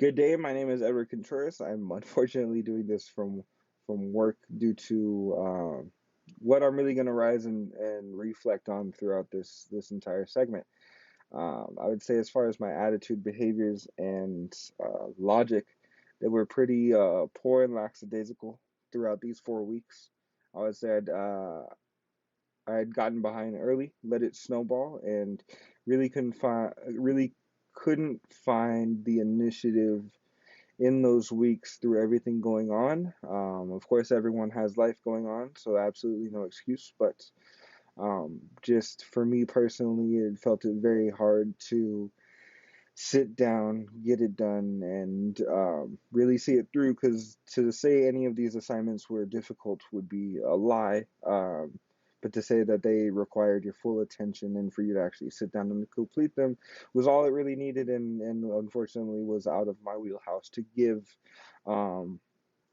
Good day. My name is Edward Contreras. I'm unfortunately doing this from work due to what I'm really going to rise and reflect on throughout this entire segment. I would say, as far as my attitude, behaviors, and logic, they were pretty poor and lackadaisical throughout these 4 weeks. I would say I had gotten behind early, let it snowball, and really couldn't find the initiative in those weeks through everything going on. Of course, everyone has life going on, so absolutely no excuse. But just for me personally, it felt it very hard to sit down, get it done, and really see it through. Because to say any of these assignments were difficult would be a lie. But to say that they required your full attention and for you to actually sit down and complete them was all it really needed, and unfortunately was out of my wheelhouse to give um,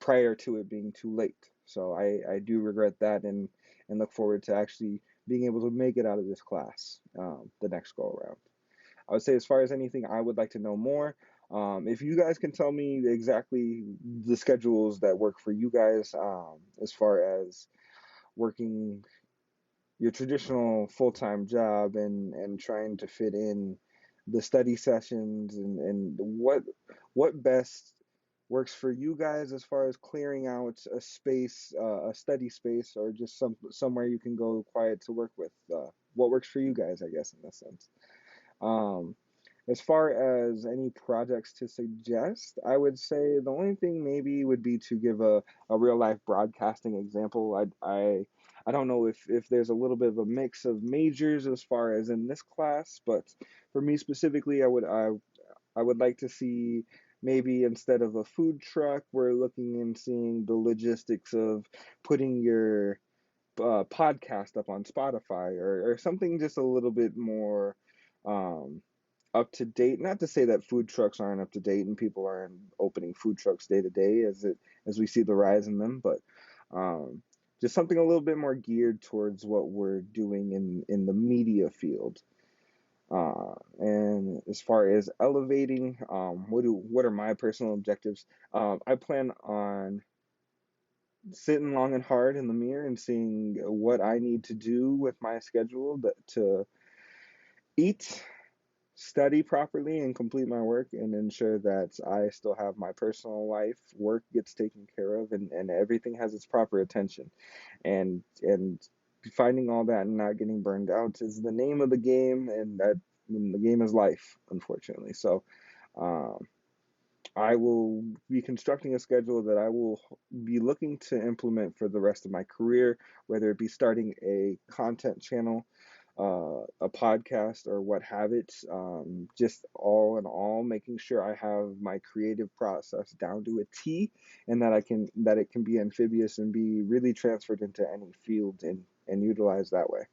prior to it being too late. So I do regret that, and look forward to actually being able to make it out of this class the next go around. I would say, as far as anything, I would like to know more. If you guys can tell me exactly the schedules that work for you guys, as far as working your traditional full-time job and trying to fit in the study sessions, and what best works for you guys as far as clearing out a space, a study space, or just somewhere you can go quiet to work with. What works for you guys, I guess, in this sense. Um, as far as any projects to suggest, I would say the only thing maybe would be to give a real life broadcasting example. I don't know if there's a little bit of a mix of majors as far as in this class, but for me specifically, I would like to see, maybe instead of a food truck, we're looking and seeing the logistics of putting your podcast up on Spotify, or something just a little bit more um, up to date. Not to say that food trucks aren't up to date and people aren't opening food trucks day to day as we see the rise in them, but um, just something a little bit more geared towards what we're doing in the media field. And as far as elevating, what are my personal objectives? I plan on sitting long and hard in the mirror and seeing what I need to do with my schedule to eat, study properly, and complete my work, and ensure that I still have my personal life, work gets taken care of, and everything has its proper attention. And finding all that and not getting burned out is the name of the game, and the game is life, unfortunately. So um, I will be constructing a schedule that I will be looking to implement for the rest of my career, whether it be starting a content channel, a podcast, or what have it. Just all in all, making sure I have my creative process down to a T, and that it can be amphibious and be really transferred into any field and utilized that way.